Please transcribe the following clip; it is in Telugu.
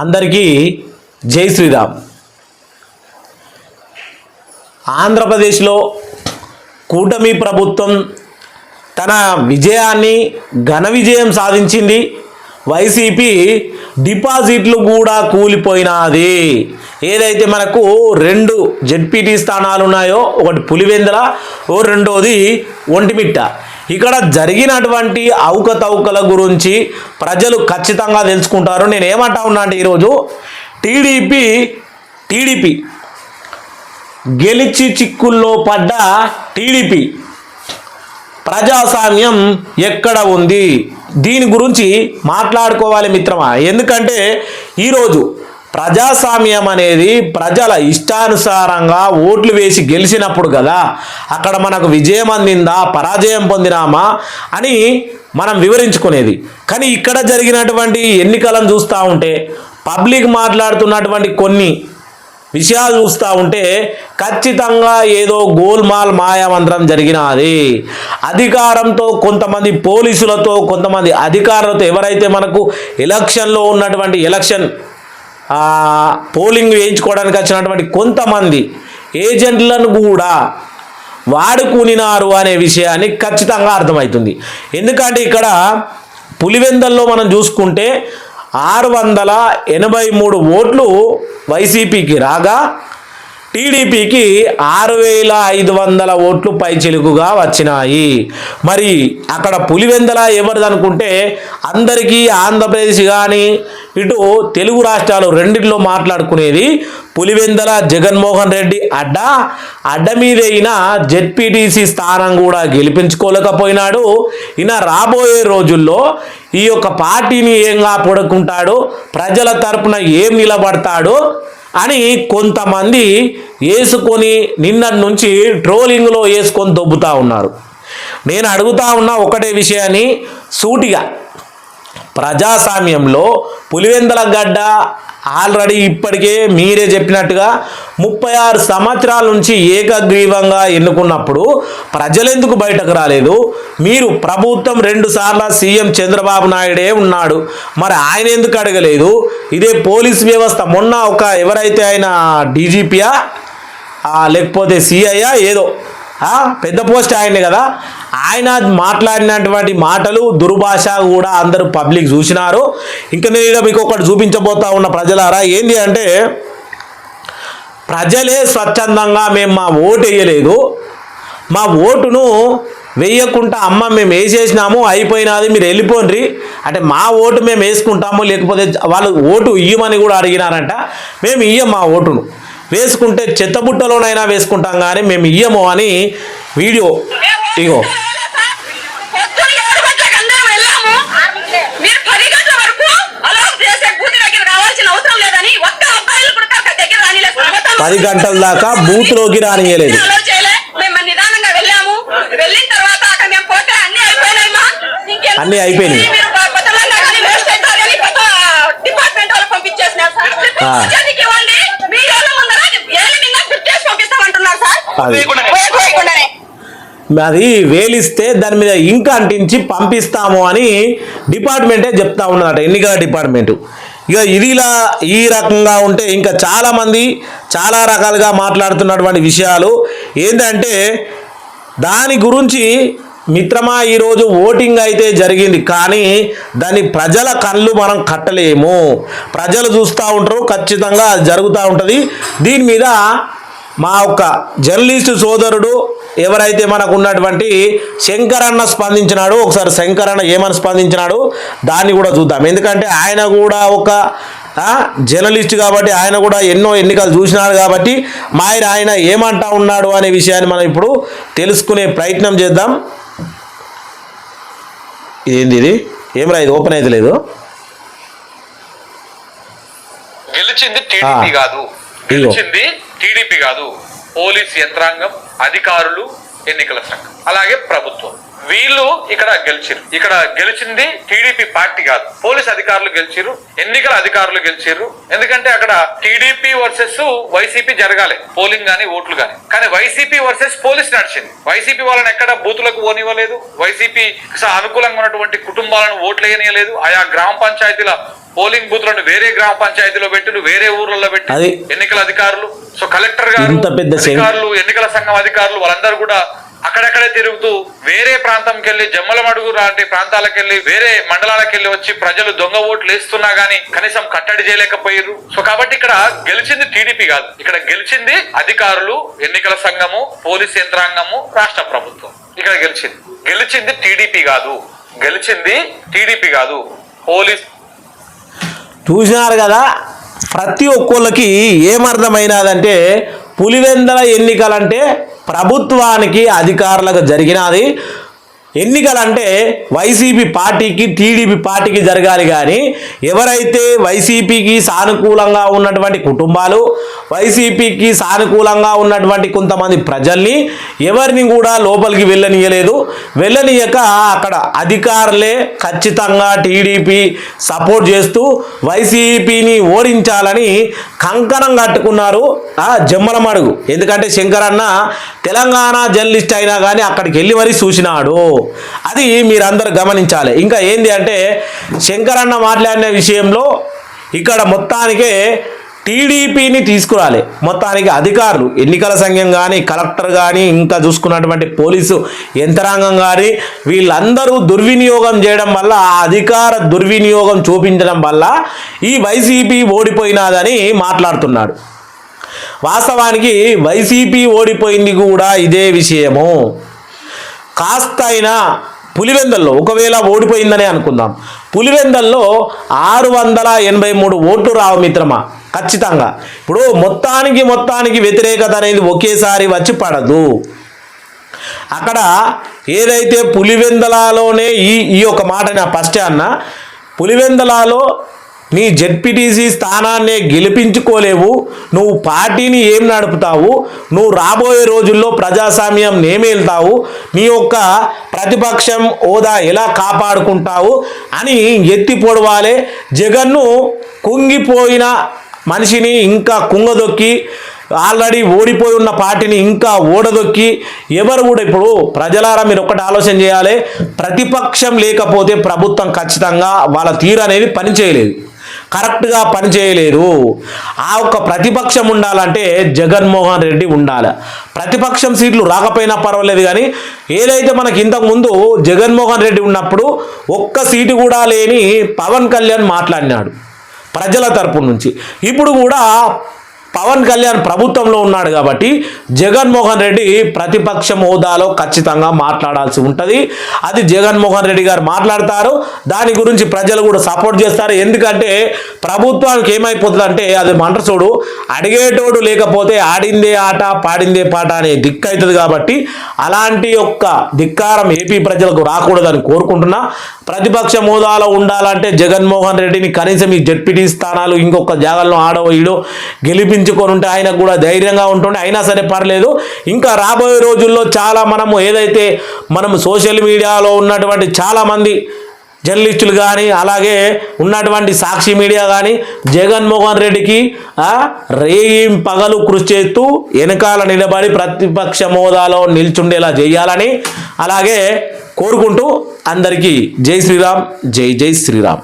అందరికీ జై శ్రీరామ్. ఆంధ్రప్రదేశ్లో కూటమి ప్రభుత్వం తన విజయాన్ని ఘన విజయం సాధించింది. వైసీపీ డిపాజిట్లు కూడా కూలిపోయినది. ఏదైతే మనకు 2 జెడ్పీటీ స్థానాలు ఉన్నాయో, ఒకటి పులివెందుల, రెండోది ఒంటిమిట్ట. ఇక్కడ జరిగినటువంటి అవకతవకల గురించి ప్రజలు ఖచ్చితంగా తెలుసుకుంటారు. నేను ఏమంటా ఉన్నా అంటే ఈరోజు టీడీపీ గెలిచి చిక్కుల్లో పడ్డ టీడీపీ ప్రజాస్వామ్యం ఎక్కడ ఉంది, దీని గురించి మాట్లాడుకోవాలి మిత్రమా. ఎందుకంటే ఈరోజు ప్రజాస్వామ్యం అనేది ప్రజల ఇష్టానుసారంగా ఓట్లు వేసి గెలిచినప్పుడు కదా అక్కడ మనకు విజయం అందిందా పరాజయం పొందినామా అని మనం వివరించుకునేది. కానీ ఇక్కడ జరిగినటువంటి ఎన్నికలను చూస్తూ ఉంటే, పబ్లిక్ మాట్లాడుతున్నటువంటి కొన్ని విషయాలు చూస్తూ ఉంటే ఖచ్చితంగా ఏదో గోల్మాల్ మాయామంత్రం జరిగినది. అధికారంతో కొంతమంది పోలీసులతో, కొంతమంది అధికారులతో, ఎవరైతే మనకు ఎలక్షన్లో ఉన్నటువంటి పోలింగ్ వేయించుకోవడానికి వచ్చినటువంటి కొంతమంది ఏజెంట్లను కూడా వాడుకునినారు అనే విషయాన్ని ఖచ్చితంగా అర్థమవుతుంది. ఎందుకంటే ఇక్కడ పులివెందల్లో మనం చూసుకుంటే 683 ఓట్లు వైసీపీకి రాగా టీడీపీకి 6500 ఓట్లు పైచిలుకుగా వచ్చినాయి. మరి అక్కడ పులివెందల ఎవరిది అనుకుంటే అందరికీ ఆంధ్రప్రదేశ్ కానీ ఇటు తెలుగు రాష్ట్రాలు రెండిట్లో మాట్లాడుకునేది పులివెందల జగన్మోహన్ రెడ్డి అడ్డ మీదైన జెడ్పీటీసీ స్థానం కూడా గెలిపించుకోలేకపోయినాడు. ఈయన రాబోయే రోజుల్లో ఈ యొక్క పార్టీని ఏంగా పొడుకుంటాడు, ప్రజల తరపున ఏం నిలబడతాడు అని కొంతమంది వేసుకొని నిన్నటి నుంచి ట్రోలింగ్లో వేసుకొని దొబ్బుతూ ఉన్నారు. నేను అడుగుతా ఉన్న ఒకటే విషయాన్ని సూటిగా, ప్రజాస్వామ్యంలో పులివెందుల గడ్డ ఆల్రెడీ ఇప్పటికే మీరే చెప్పినట్టుగా 36 సంవత్సరాల నుంచి ఏకగ్రీవంగా ఎన్నుకున్నప్పుడు ప్రజలెందుకు బయటకు రాలేదు? మీరు ప్రభుత్వం 2 సార్లు సీఎం చంద్రబాబు నాయుడే ఉన్నాడు, మరి ఆయన ఎందుకు అడగలేదు? ఇదే పోలీస్ వ్యవస్థ మొన్న ఎవరైతే ఆయన డీజీపీయా లేకపోతే సిఐయా ఏదో పెద్ద పోస్ట్ ఆయనే కదా, ఆయన మాట్లాడినటువంటి మాటలు దుర్భాష కూడా అందరూ పబ్లిక్ చూసినారు. ఇంకా నేను మీకు ఒకటి చూపించబోతా ఉన్న ప్రజలారా, ఏంటి అంటే ప్రజలే స్వచ్ఛందంగా మేము మా ఓటు వేయలేదు, మా ఓటును వేయకుండా మేము వేసేసినాము అయిపోయినది మీరు వెళ్ళిపోండి అంటే మా ఓటు మేము వేసుకుంటాము, లేకపోతే వాళ్ళు ఓటు ఇయ్యమని కూడా అడిగినారంట. మేము ఇయ్యం, మా ఓటును వేసుకుంటే చెత్తబుట్టలోనైనా వేసుకుంటాం కానీ మేము ఇయ్యము అని వీడియో ఇగో. పది గంటల దాకా బూత్లోకి రానియలేదు. అన్నీ అయిపోయినాయి. అది వేలిస్తే దాని మీద ఇంక అంటించి పంపిస్తాము అని డిపార్ట్మెంటే చెప్తా ఉన్నదట, ఎన్నికల డిపార్ట్మెంటు. ఇక ఇది ఈ రకంగా ఉంటే ఇంకా చాలామంది చాలా రకాలుగా మాట్లాడుతున్నటువంటి విషయాలు ఏంటంటే దాని గురించి మిత్రమా, ఈరోజు ఓటింగ్ అయితే జరిగింది కానీ దాని ప్రజల కళ్ళు మనం కట్టలేము. ప్రజలు చూస్తూ ఉంటారు, ఖచ్చితంగా జరుగుతూ ఉంటుంది. దీని మీద మా ఒక్క జర్నలిస్టు సోదరుడు ఎవరైతే మనకు ఉన్నటువంటి శంకరన్న స్పందించినాడు. ఒకసారి శంకరన్న ఏమని స్పందించినాడు దాన్ని కూడా చూద్దాం. ఎందుకంటే ఆయన కూడా ఒక జర్నలిస్ట్ కాబట్టి, ఆయన కూడా ఎన్నో ఎన్నికలు చూసినాడు కాబట్టి ఆయన ఏమంటా ఉన్నాడు అనే విషయాన్ని మనం ఇప్పుడు తెలుసుకునే ప్రయత్నం చేద్దాం. ఏంది ఇది? ఏమరా ఇది ఓపెన్ అయితే లేదు. గెలిచింది టీడీపీ కాదు, పోలీస్ యంత్రాంగం, అధికారులు, ఎన్నికల సంఘం, అలాగే ప్రభుత్వం, వీళ్ళు ఇక్కడ గెలిచింది టీడీపీ పార్టీ కాదు, పోలీస్ అధికారులు గెలిచిర్రు, ఎన్నికల అధికారులు గెలిచిర్రు. ఎందుకంటే అక్కడ టీడీపీ వర్సెస్ వైసీపీ జరగాలి, పోలింగ్ గానీ ఓట్లు గానీ. కానీ వైసీపీ వర్సెస్ పోలీస్ నడిచింది. వైసీపీ వాళ్ళని ఎక్కడ బూతులకు పోనివ్వలేదు, వైసీపీ అనుకూలంగా ఉన్నటువంటి కుటుంబాలను ఓట్లు వేయనీయలేదు, ఆయా గ్రామ పంచాయతీల పోలింగ్ బూత్లను వేరే గ్రామ పంచాయతీలో పెట్టి వేరే ఊర్లలో పెట్టి అది ఎన్నికల అధికారులు, సో కలెక్టర్ గారు, ఇంత పెద్ద అధికారులు, ఎన్నికల సంఘం అధికారులు వాళ్ళందరూ కూడా అక్కడక్కడే తిరుగుతూ వేరే ప్రాంతంకి వెళ్ళి జమ్మలమడుగు లాంటి ప్రాంతాలకు వెళ్ళి వేరే మండలాలకు వెళ్ళి వచ్చి ప్రజలు దొంగ ఓట్లు వేస్తున్నా గానీ కనీసం కట్టడి చేయలేకపోయారు. సో కాబట్టి ఇక్కడ గెలిచింది టీడీపీ కాదు, ఇక్కడ గెలిచింది అధికారులు, ఎన్నికల సంఘము, పోలీస్ యంత్రాంగము, రాష్ట్ర ప్రభుత్వం. ఇక్కడ గెలిచింది టీడీపీ కాదు, గెలిచింది టీడీపీ కాదు, పోలీస్. చూసినారు కదా, ప్రతి ఒక్కళ్ళకి ఏమర్థమైనదంటే పులివెందల ఎన్నికలంటే ప్రభుత్వానికి అధికారులకు జరిగినది ఎన్నికలంటే వైసీపీ పార్టీకి టీడీపీ పార్టీకి జరగాలి. కానీ ఎవరైతే వైసీపీకి సానుకూలంగా ఉన్నటువంటి కుటుంబాలు, వైసీపీకి సానుకూలంగా ఉన్నటువంటి కొంతమంది ప్రజల్ని ఎవరిని కూడా లోపలికి వెళ్ళనీయక అక్కడ అధికారులే ఖచ్చితంగా టీడీపీ సపోర్ట్ చేస్తూ వైసీపీని ఓడించాలని కంకణం కట్టుకున్నారు ఆ జమ్మలమడుగు. ఎందుకంటే శంకరన్న తెలంగాణ జర్నలిస్ట్ అయినా కానీ అక్కడికి వెళ్ళి మరీ చూసినాడు. అది మీరందరూ గమనించాలి. ఇంకా ఏంది అంటే శంకరన్న మాట్లాడిన విషయంలో ఇక్కడ మొత్తానికే టీడీపీని తీసుకురాలి, మొత్తానికి అధికారులు, ఎన్నికల సంఘం కానీ, కలెక్టర్ కానీ, ఇంకా చూసుకున్నటువంటి పోలీసు యంత్రాంగం కానీ వీళ్ళందరూ దుర్వినియోగం చేయడం వల్ల, ఆ అధికార దుర్వినియోగం చూపించడం వల్ల ఈ వైసీపీ ఓడిపోయినాదని మాట్లాడుతున్నాడు. వాస్తవానికి వైసీపీ ఓడిపోయింది కూడా ఇదే విషయము. కాస్త అయినా పులివెందల్లో ఒకవేళ ఓడిపోయిందనే అనుకుందాం, పులివెందల్లో 683 ఓట్లు రావు మిత్రమా, ఖచ్చితంగా. ఇప్పుడు మొత్తానికి వ్యతిరేకత అనేది ఒకేసారి వచ్చి పడదు. అక్కడ ఏదైతే పులివెందలలోనే ఈ యొక్క మాట నా ఫస్ట్ అన్న, పులివెందలలో నీ జెడ్పీటీసీ స్థానాన్ని గెలిపించుకోలేవు, నువ్వు పార్టీని ఏం నడుపుతావు, నువ్వు రాబోయే రోజుల్లో ప్రజాస్వామ్యం నేమేళ్తావు, నీ యొక్క ప్రతిపక్షం హోదా ఎలా కాపాడుకుంటావు అని ఎత్తి పొడవాలే. జగన్ను కుంగిపోయిన మనిషిని ఇంకా కుంగదొక్కి, ఆల్రెడీ ఓడిపోయి ఉన్న పార్టీని ఇంకా ఓడదొక్కి ఎవరు కూడా, ఇప్పుడు ప్రజలారా మీరు ఒక్కటి ఆలోచన చేయాలి, ప్రతిపక్షం లేకపోతే ప్రభుత్వం ఖచ్చితంగా వాళ్ళ తీరు అనేది పనిచేయలేదు, కరెక్ట్గా పనిచేయలేదు. ఆ ఒక్క ప్రతిపక్షం ఉండాలంటే జగన్మోహన్ రెడ్డి ఉండాలి. ప్రతిపక్షం సీట్లు రాకపోయినా పర్వాలేదు, కానీ ఏదైతే మనకి ఇంతకుముందు జగన్మోహన్ రెడ్డి ఉన్నప్పుడు ఒక్క సీటు కూడా లేని పవన్ కళ్యాణ్ మాట్లాడినాడు ప్రజల తరపు నుంచి. ఇప్పుడు కూడా పవన్ కళ్యాణ్ ప్రభుత్వంలో ఉన్నాడు కాబట్టి జగన్మోహన్ రెడ్డి ప్రతిపక్ష హోదాలో ఖచ్చితంగా మాట్లాడాల్సి ఉంటుంది. అది జగన్మోహన్ రెడ్డి గారు మాట్లాడతారు, దాని గురించి ప్రజలు కూడా సపోర్ట్ చేస్తారు. ఎందుకంటే ప్రభుత్వానికి ఏమైపోతుంది అంటే అది మంటసోడు, అడిగేటోడు లేకపోతే ఆడిందే ఆట పాడిందే పాట అనే దిక్కు అవుతుంది. కాబట్టి అలాంటి యొక్క ధిక్కారం ఏపీ ప్రజలకు రాకూడదని కోరుకుంటున్నా. ప్రతిపక్ష హోదాలో ఉండాలంటే జగన్మోహన్ రెడ్డిని కనీసం ఈ జెడ్పీటీ స్థానాలు ఇంకొక జాగాల్లో ఆడో ఈడో గెలిపించుకొని ఉంటే ఆయనకు కూడా ధైర్యంగా ఉంటుండే. అయినా సరే పర్లేదు, ఇంకా రాబోయే రోజుల్లో చాలా మనము సోషల్ మీడియాలో ఉన్నటువంటి చాలామంది జర్నలిస్టులు కానీ, అలాగే ఉన్నటువంటి సాక్షి మీడియా కానీ జగన్మోహన్ రెడ్డికి రేయిం పగలు కృషి చేస్తూ వెనకాల నిలబడి ప్రతిపక్ష హోదాలో నిల్చుండేలా చేయాలని అలాగే కోరుకుంటూ అందరికీ జై శ్రీరామ్, జై శ్రీరామ్.